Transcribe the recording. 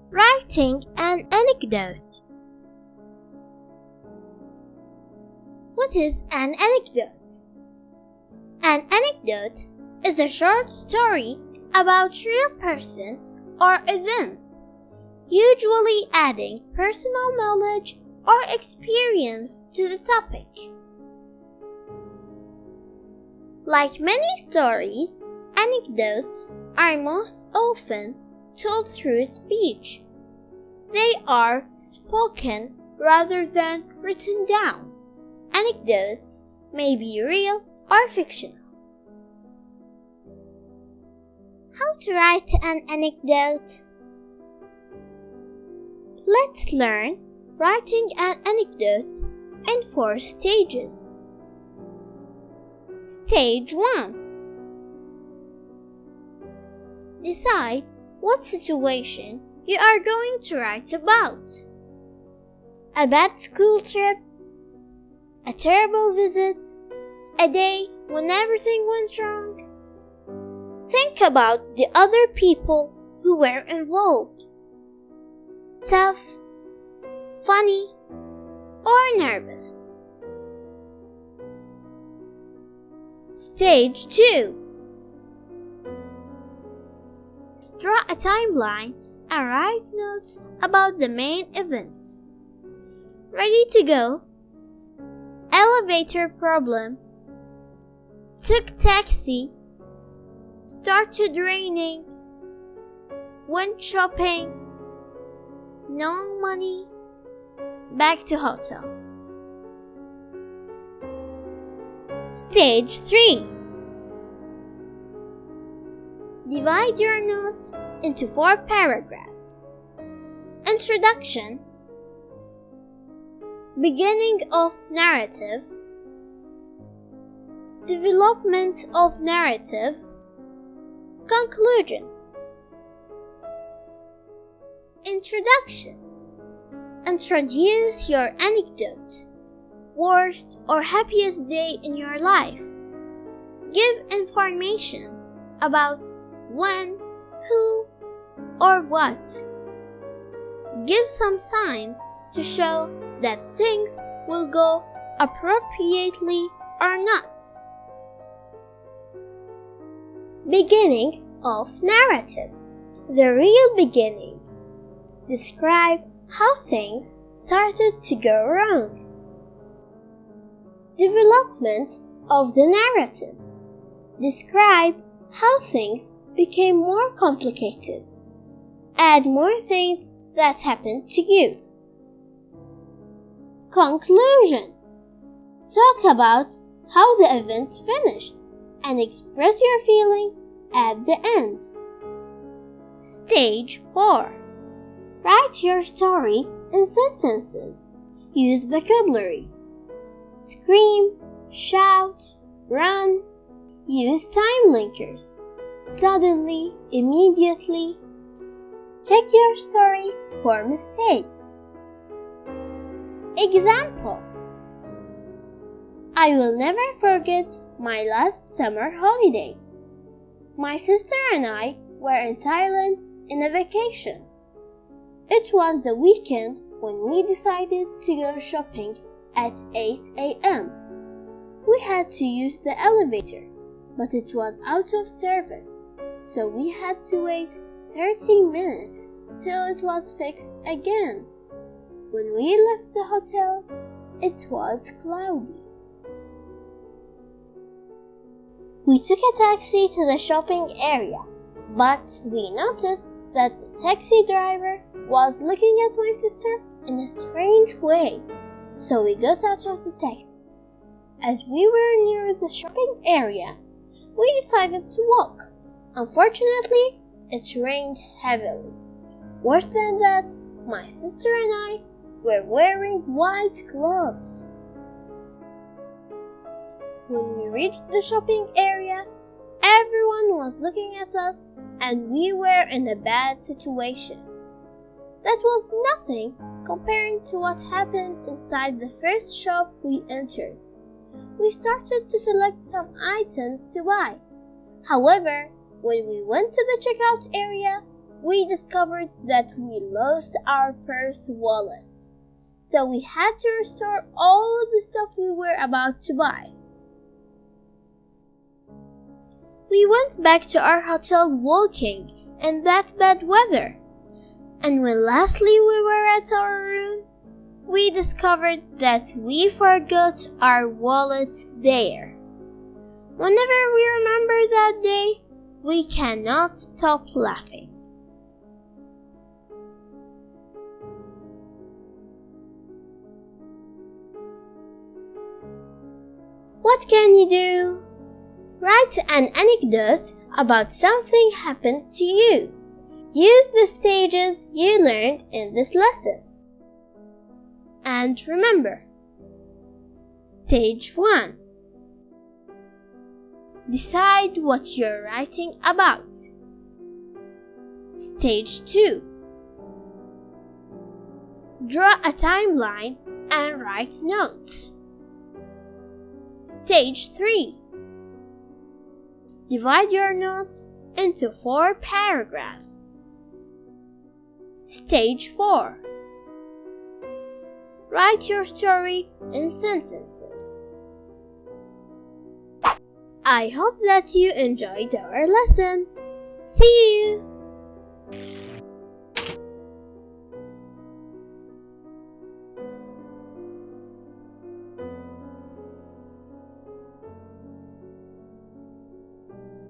Writing an anecdote. What is an anecdote? An anecdote is a short story about a real person or event, usually adding personal knowledge or experience to the topic. Like many stories, anecdotes are most often told through speech. They are spoken rather than written down. Anecdotes may be real or fictional. How to write an anecdote? Let's learn writing an anecdote in 4 stages. Stage 1. Decide what situation you are going to write about. A bad school trip, a terrible visit, a day when everything went wrong. Think about the other people who were involved. Tough, funny, or nervous. Stage 2. Draw a timeline and write notes about the main events. Ready to go? Elevator problem. Took taxi. Started raining. Went shopping. No money. Back to hotel. Stage 3. Divide your notes into 4 paragraphs. Introduction. Beginning of narrative. Development of narrative. Conclusion. Introduction. Introduce your anecdote. Worst or happiest day in your life. Give information about when, who, or what. Give some signs to show that things will go appropriately or not. Beginning of narrative. The real beginning. Describe how things started to go wrong. Development of the narrative. Describe how things became more complicated. Add more things that happened to you. Conclusion. Talk about how the events finished and express your feelings at the end. Stage 4. Write your story in sentences. Use vocabulary. Scream, shout, run. Use time linkers. Suddenly, immediately. Check your story for mistakes. Example. I will never forget my last summer holiday. My sister and I were in Thailand in a vacation. It was the weekend when we decided to go shopping at 8 a.m. We had to use the elevator, but it was out of service, so we had to wait 30 minutes till it was fixed again. When we left the hotel, it was cloudy. We took a taxi to the shopping area, but we noticed that the taxi driver was looking at my sister in a strange way, so we got out of the taxi. As we were near the shopping area, we decided to walk. Unfortunately, it rained heavily. Worse than that, my sister and I were wearing white gloves. When we reached the shopping area, everyone was looking at us and we were in a bad situation. That was nothing comparing to what happened inside the first shop we entered. We started to select some items to buy. However, when we went to the checkout area, we discovered that we lost our purse wallet. So we had to restore all of the stuff we were about to buy. We went back to our hotel walking in that bad weather. And when lastly we were at our room, we discovered that we forgot our wallet there. Whenever we remember that day, we cannot stop laughing. What can you do? Write an anecdote about something happened to you. Use the stages you learned in this lesson. And remember, Stage 1. Decide what you're writing about. Stage 2. Draw a timeline and write notes. Stage 3. Divide your notes into 4 paragraphs. Stage 4. Write your story in sentences. I hope that you enjoyed our lesson. See you!